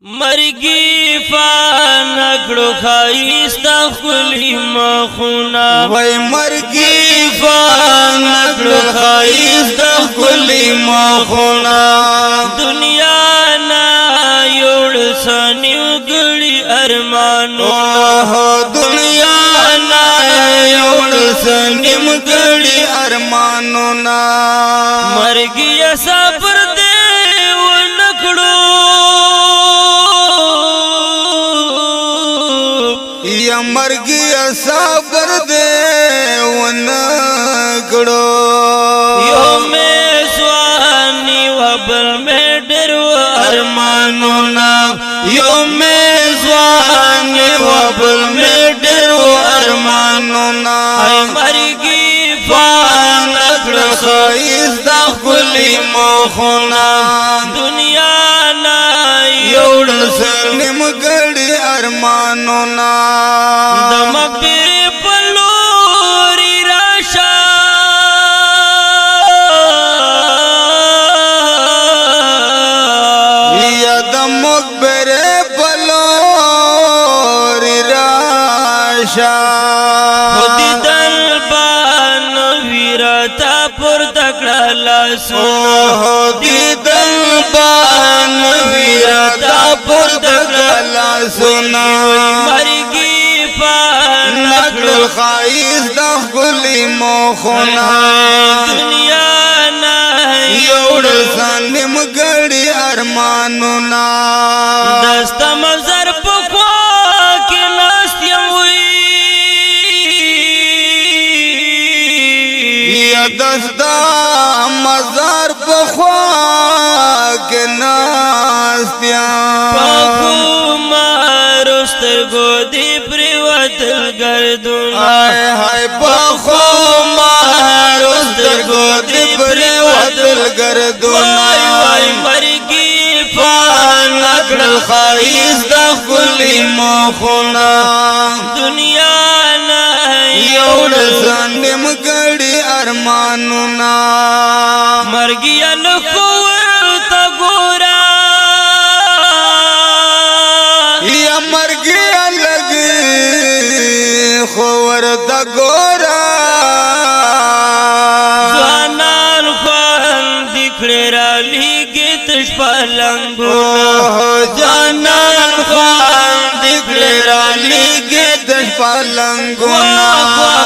مرگی فانکڑو خائستا خلی مخونا وای مرگی فانکڑو خائستا خلی مخونا دنیا نا یوڑ سانیو گڑی ارمانونا دنیا نا یوڑ سانیم گڑی ارمانونا مرگی صبر دے ونکڑو یا مرگی صبر دے ونکڑو یو میں سوانی وبل میں ڈرو ارمانونا یو میزوانی وبل میں ڈرو ارمانونا اے مرگی فانکڑ خائستا خلی مخونا دنیا نا یوڑ سلیم گڑی ارمانونا دم پیر پلوری راشا یا دمک برے پلوری راشا خودی دل بان ویرتا پر تکڑا لاسونا دی دل بان ویرتا پر دکلا سنا مرگی نکڑ خائستا خلی مخونا دنیا نا یوڑ سنیم گڑی ارمانونا دست مزر پخوا کے ناستیم ہوئی یا دستا مزار پخوا کے ناستیاں پاکو ماروستر گودی پریواتل گردونا آئے ہائے پخوا ماروستر گودی پریواتل گردونا وای مرگی فانکڑ خائستا خلی مخونا دنیا نا یوڑ سنیم گڑی ارمانونا مرگی الخور تا گورا یا مرگی لگی خور دا گورا زوانان خوان دکھڑے را لیگی تش پالنگونا جانان خوان دکھڑے رالی گے دش پالنگونا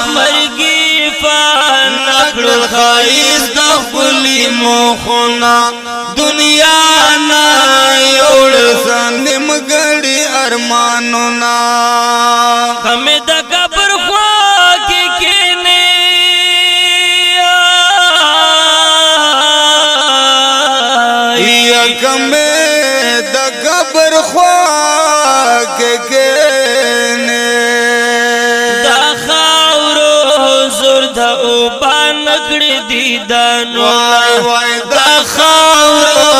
مرگی فانکڑ نکڑ خائستا خلی مخونا دنیا نا یوڑ سنیم گڑی ارمانونا ہمیں دا قبر خواہ کے کینے یا کمیں دا قبر خواہ کے کینے دا خاورو زور دا اوبان نکڑی دیدانو وای وای دا خاورو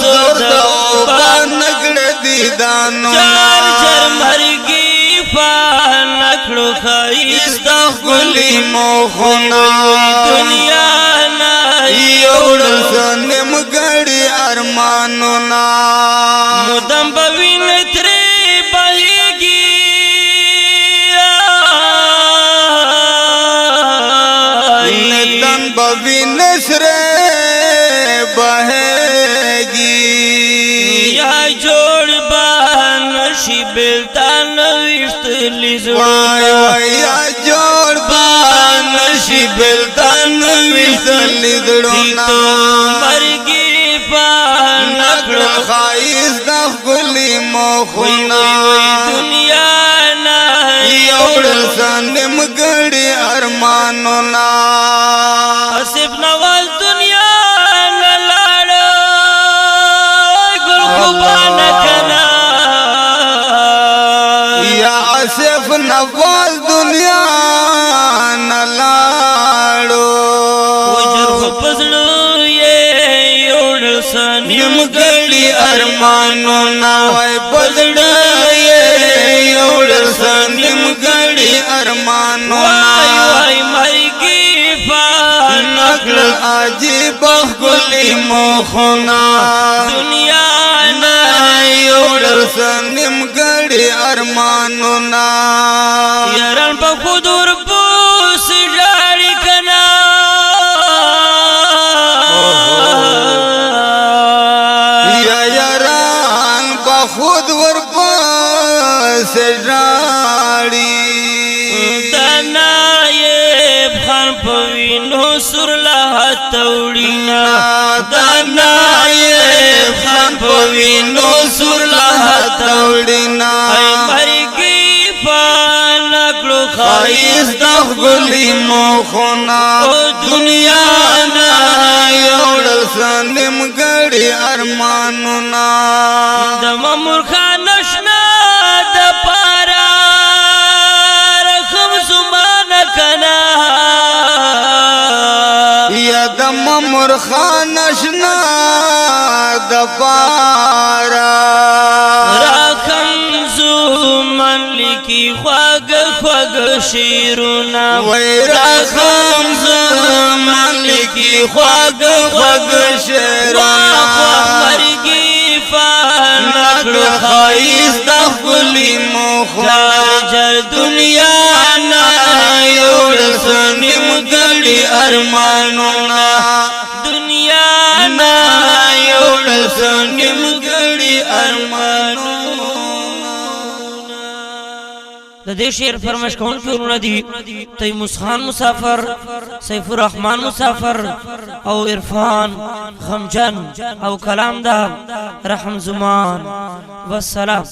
زور دا اوبان نکڑ دیدانو چار چر مرگی فانکڑو خائستا خلی مخونا دنیا نا یوڑ سنیم گڑی ارمانونا مدم بوین تری بہیگی ندن بوی نسر بہے گی یا جوڑ بان شی بلتان وشت وای وای یا جوڑ بان شی بلتان ویسلی دڑونا مرگی فانکڑو نکڑ خائستا خلی مخونا دنیا نا یوڑ سنیم گڑی ارمانونا حسب نواز دنیا نا لاڑا گل خوبان کنا یا آصف نواز دنیا نلاڑو وجر پسڑو یہ یوڑ سنیم نیم گڑی ارمانونا وای پزڑ یہ یوڑ سنیم گڑی ارمانونا وای مرگی فانکڑ نکڑ آجی بخلی مخونا دنیا نا یوڑ سنمګړي ارمانونه یاران په خود ورپوس ژاړي کنا یا یاران په خود ورپس ژاړي نایب خان په وینو سور لا توړینا نایب خان په وینو سور لا توړینا مرګي پانکلو خایس د غلي مخونه دنیا نه یوړل سنمګړي ارمانونه د مامور خان نشنا د پارا رحم زمان کنا یا د مامور خان نشنا د پارا رحم زمان لکی خواگ خواگ شیرونا وای رحم زمان لکی خواگ خواگ شیرونا مرګي نکړه خایس د خپلې مخونه جر دنیا نه یوړل سنمګړي ارمانونه دنیا نه یوړل سنمګړي ارمانونه د دې شعر فرمایش کوونکي ورونه دي تیموس خان مسافر سیف الرحمن مسافر او عرفان خمجن او کلام دا رحم زمان والسلام